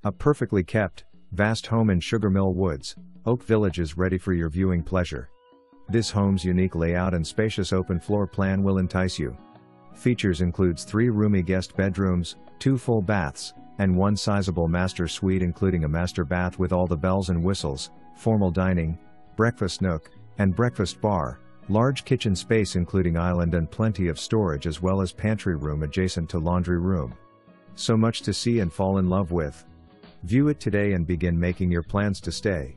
A perfectly kept, vast home in Sugarmill Woods, Oak Village is ready for your viewing pleasure. This home's unique layout and spacious open floor plan will entice you. Features includes 3 roomy guest bedrooms, 2 full baths, and 1 sizable master suite including a master bath with all the bells and whistles, formal dining, breakfast nook, and breakfast bar, large kitchen space including island and plenty of storage as well as pantry room adjacent to laundry room. So much to see and fall in love with. View it today and begin making your plans to stay.